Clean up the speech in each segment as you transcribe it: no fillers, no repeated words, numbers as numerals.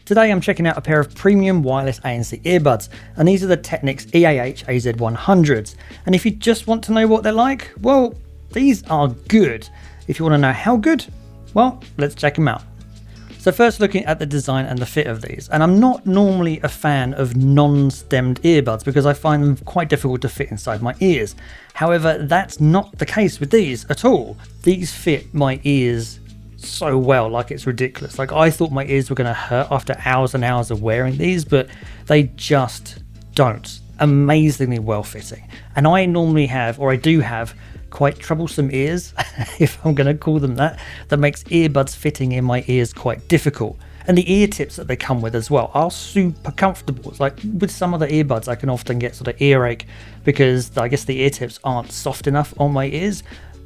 Today I'm checking out a pair of premium wireless ANC earbuds, and these are the Technics EAH AZ100s. And if you just want to know what they're like, well, these are good. If you want to know how good, well, let's check them out. So first, looking at the design and the fit of these, and I'm not normally a fan of non-stemmed earbuds because I find them quite difficult to fit inside my ears. However, that's not the case with these at all. These fit my ears so well, like it's ridiculous. Like, I thought my ears were going to hurt after hours and hours of wearing these, but they just don't. Amazingly well fitting. And I normally have, or I do have, quite troublesome ears, if I'm going to call them that makes earbuds fitting in my ears quite difficult. And the ear tips that they come with as well are super comfortable. It's like with some other earbuds, I can often get sort of earache because I guess the ear tips aren't soft enough on my ears.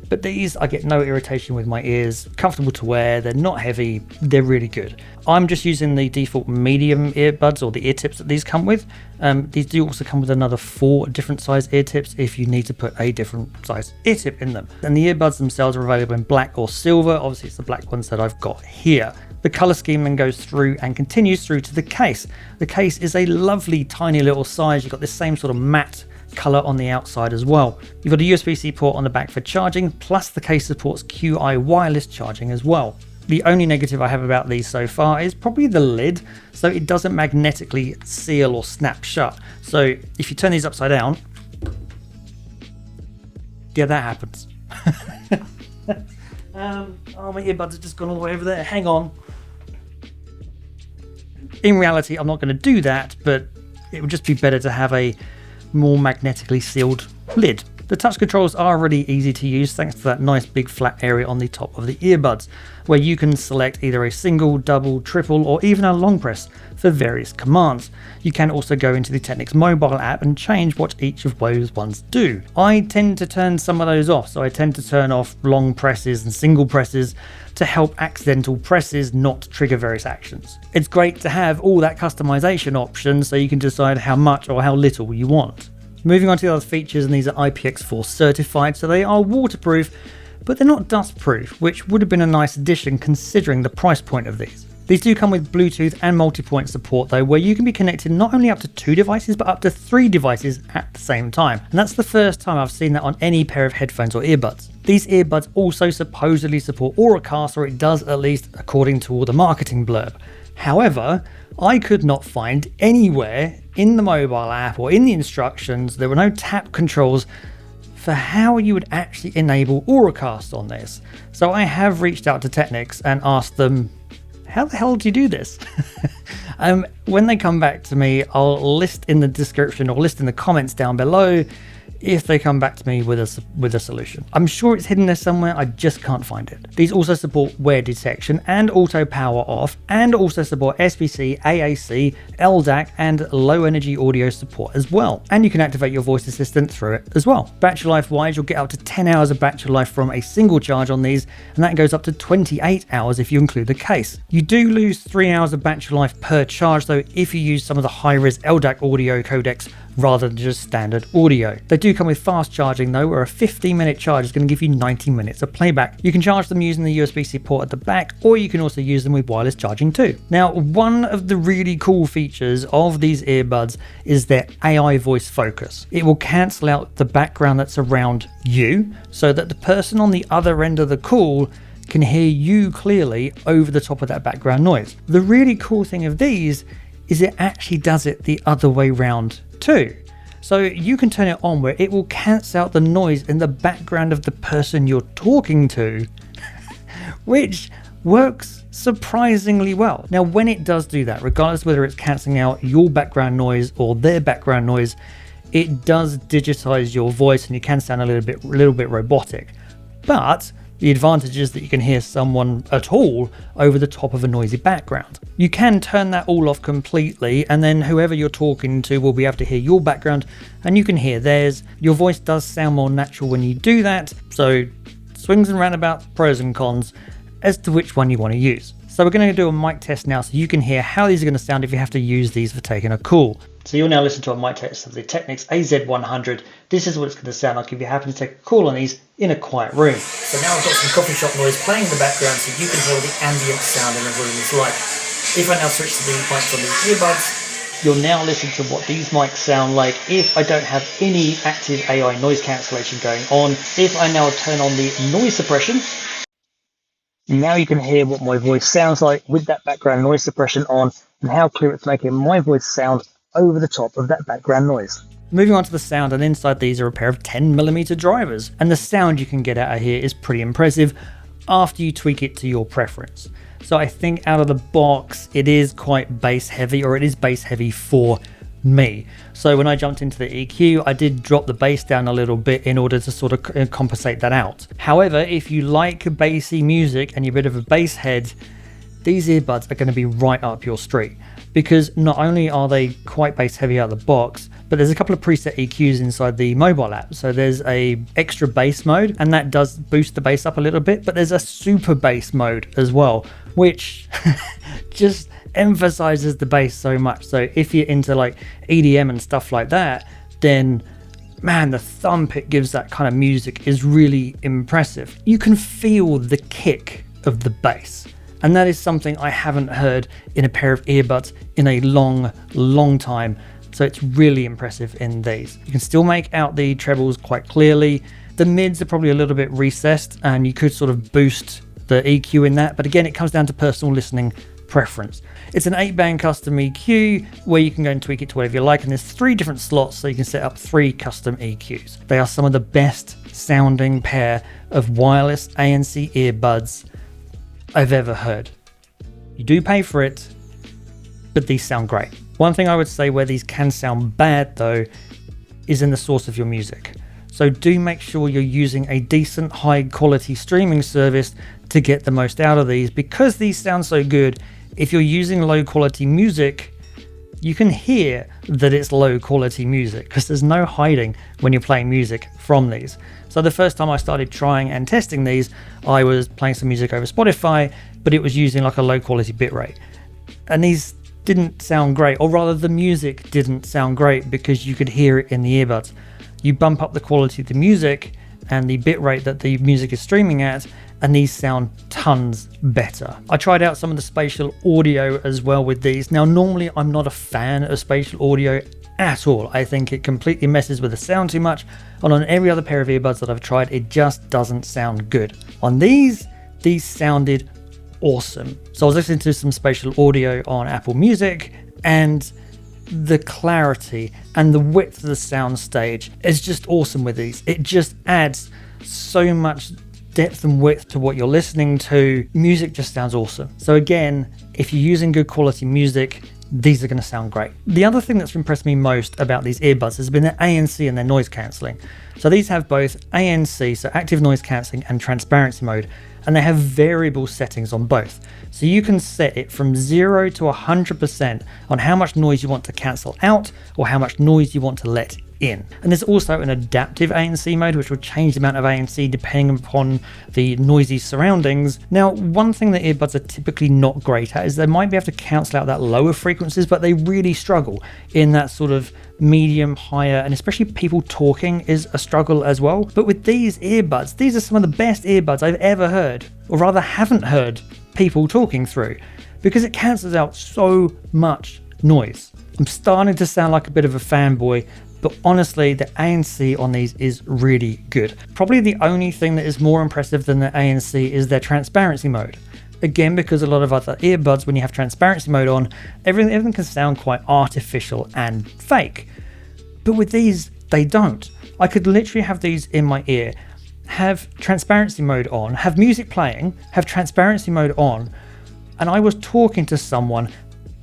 But these, I get no irritation with my ears, comfortable to wear, they're not heavy, they're really good. I'm just using the default medium earbuds, or the ear tips that these come with. These do also come with another 4 different size ear tips if you need to put a different size ear tip in them. And the earbuds themselves are available in black or silver. Obviously it's the black ones that I've got here. The colour scheme then goes through and continues through to the case. The case is a lovely tiny little size. You've got this same sort of matte colour on the outside as well. You've got a USB-C port on the back for charging, plus the case supports Qi wireless charging as well. The only negative I have about these so far is probably the lid, so it doesn't magnetically seal or snap shut. So if you turn these upside down, yeah, that happens. Oh, my earbuds have just gone all the way over there. Hang on. In reality, I'm not going to do that, but it would just be better to have a more magnetically sealed lid. The touch controls are really easy to use thanks to that nice big flat area on the top of the earbuds, where you can select either a single, double, triple, or even a long press for various commands. You can also go into the Technics mobile app and change what each of those ones do. I tend to turn some of those off, so I tend to turn off long presses and single presses to help accidental presses not trigger various actions. It's great to have all that customization option so you can decide how much or how little you want. Moving on to the other features, and these are IPX4 certified, so they are waterproof, but they're not dust proof, which would have been a nice addition considering the price point of these. These do come with Bluetooth and multi-point support though, where you can be connected not only up to 2 devices, but up to 3 devices at the same time. And that's the first time I've seen that on any pair of headphones or earbuds. These earbuds also supposedly support Auracast, or it does at least according to all the marketing blurb. However, I could not find anywhere in the mobile app or in the instructions, there were no tap controls for how you would actually enable Auracast on this. So I have reached out to Technics and asked them, how the hell do you do this? When they come back to me, I'll list in the description or list in the comments down below if they come back to me with a solution. I'm sure it's hidden there somewhere, I just can't find it. These also support wear detection and auto power off, and also support SBC, AAC, LDAC, and low energy audio support as well. And you can activate your voice assistant through it as well. Battery life wise, you'll get up to 10 hours of battery life from a single charge on these, and that goes up to 28 hours if you include the case. You do lose 3 hours of battery life per charge though if you use some of the high-res LDAC audio codecs rather than just standard audio. They do come with fast charging though, where a 15-minute charge is going to give you 90 minutes of playback. You can charge them using the USB-C port at the back, or you can also use them with wireless charging too. Now, one of the really cool features of these earbuds is their AI voice focus. It will cancel out the background that's around you, so that the person on the other end of the call can hear you clearly over the top of that background noise. The really cool thing of these is it actually does it the other way round too. So you can turn it on where it will cancel out the noise in the background of the person you're talking to, which works surprisingly well. Now, when it does do that, regardless whether it's cancelling out your background noise or their background noise, it does digitize your voice and you can sound a little bit robotic. But the advantage is that you can hear someone at all over the top of a noisy background. You can turn that all off completely, and then whoever you're talking to will be able to hear your background and you can hear theirs. Your voice does sound more natural when you do that, so swings and roundabouts, pros and cons as to which one you want to use. So we're going to do a mic test now so you can hear how these are going to sound if you have to use these for taking a call. So you'll now listen to a mic test of the Technics AZ100. This is what it's going to sound like if you're happy to take a call on these in a quiet room. So now I've got some coffee shop noise playing in the background so you can hear what the ambient sound in the room is like. If I now switch to the mics on these earbuds, you'll now listen to what these mics sound like if I don't have any active AI noise cancellation going on. If I now turn on the noise suppression, now you can hear what my voice sounds like with that background noise suppression on and how clear it's making my voice sound over the top of that background noise. Moving on to the sound, and inside these are a pair of 10mm drivers, and the sound you can get out of here is pretty impressive after you tweak it to your preference. So I think out of the box, it is quite bass heavy, or it is bass heavy for me. So when I jumped into the EQ, I did drop the bass down a little bit in order to sort of compensate that out. However, if you like bassy music and you're a bit of a bass head, these earbuds are going to be right up your street, because not only are they quite bass heavy out of the box, but there's a couple of preset EQs inside the mobile app. So there's a extra bass mode, and that does boost the bass up a little bit, but there's a super bass mode as well, which just emphasizes the bass so much. So if you're into like EDM and stuff like that, then man, the thump it gives that kind of music is really impressive. You can feel the kick of the bass, and that is something I haven't heard in a pair of earbuds in a long time. So it's really impressive in these. You can still make out the trebles quite clearly. The mids are probably a little bit recessed, and you could sort of boost the EQ in that. But again, it comes down to personal listening preference. It's an 8-band custom EQ where you can go and tweak it to whatever you like. And there's 3 different slots, so you can set up 3 custom EQs. They are some of the best sounding pair of wireless ANC earbuds I've ever heard. You do pay for it, but these sound great. One thing I would say where these can sound bad though is in the source of your music. So do make sure you're using a decent high quality streaming service to get the most out of these, because these sound so good. If you're using low quality music, you can hear that it's low quality music because there's no hiding when you're playing music from these. So the first time I started trying and testing these, I was playing some music over Spotify, but it was using like a low quality bitrate. And these didn't sound great, or rather the music didn't sound great because you could hear it in the earbuds. You bump up the quality of the music and the bitrate that the music is streaming at, and these sound tons better. I tried out some of the spatial audio as well with these. Now normally I'm not a fan of spatial audio at all. I think it completely messes with the sound too much, and on every other pair of earbuds that I've tried, it just doesn't sound good. On these sounded awesome. So I was listening to some spatial audio on Apple Music, and the clarity and the width of the sound stage is just awesome with these. It just adds so much depth and width to what you're listening to. Music just sounds awesome. So again, if you're using good quality music, these are going to sound great. The other thing that's impressed me most about these earbuds has been their ANC and their noise cancelling. So these have both ANC, so active noise cancelling, and transparency mode, and they have variable settings on both. So you can set it from 0 to 100% on how much noise you want to cancel out or how much noise you want to let in. And there's also an adaptive ANC mode, which will change the amount of ANC depending upon the noisy surroundings. Now, one thing that earbuds are typically not great at is they might be able to cancel out that lower frequencies, but they really struggle in that sort of medium, higher, and especially people talking is a struggle as well. But with these earbuds, these are some of the best earbuds I've ever heard, or rather haven't heard people talking through, because it cancels out so much noise. I'm starting to sound like a bit of a fanboy, but honestly, the ANC on these is really good. Probably the only thing that is more impressive than the ANC is their transparency mode. Again, because a lot of other earbuds, when you have transparency mode on, everything can sound quite artificial and fake. But with these, they don't. I could literally have these in my ear, have transparency mode on, have music playing, have transparency mode on, and I was talking to someone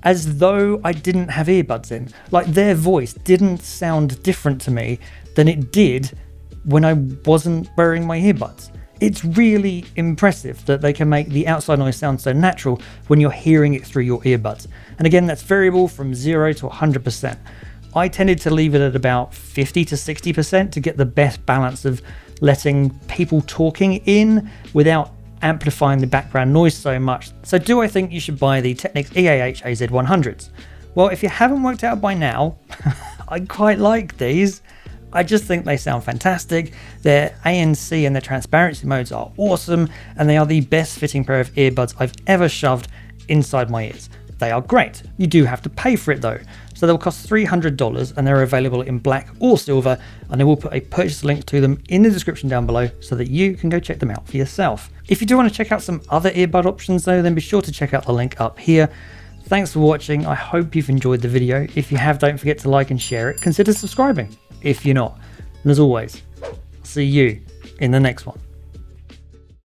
as though I didn't have earbuds in. Like, their voice didn't sound different to me than it did when I wasn't wearing my earbuds. It's really impressive that they can make the outside noise sound so natural when you're hearing it through your earbuds. And again, that's variable from 0 to 100%. I tended to leave it at about 50 to 60% to get the best balance of letting people talking in without amplifying the background noise so much. So do I think you should buy the Technics EAH AZ100s? Well, if you haven't worked out by now, I quite like these. I just think they sound fantastic. Their ANC and their transparency modes are awesome, and they are the best fitting pair of earbuds I've ever shoved inside my ears. They are great. You do have to pay for it though. So they'll cost $300 and they're available in black or silver, and I will put a purchase link to them in the description down below so that you can go check them out for yourself. If you do want to check out some other earbud options though, then be sure to check out the link up here. Thanks for watching. I hope you've enjoyed the video. If you have, don't forget to like and share it. Consider subscribing if you're not. And as always, I'll see you in the next one.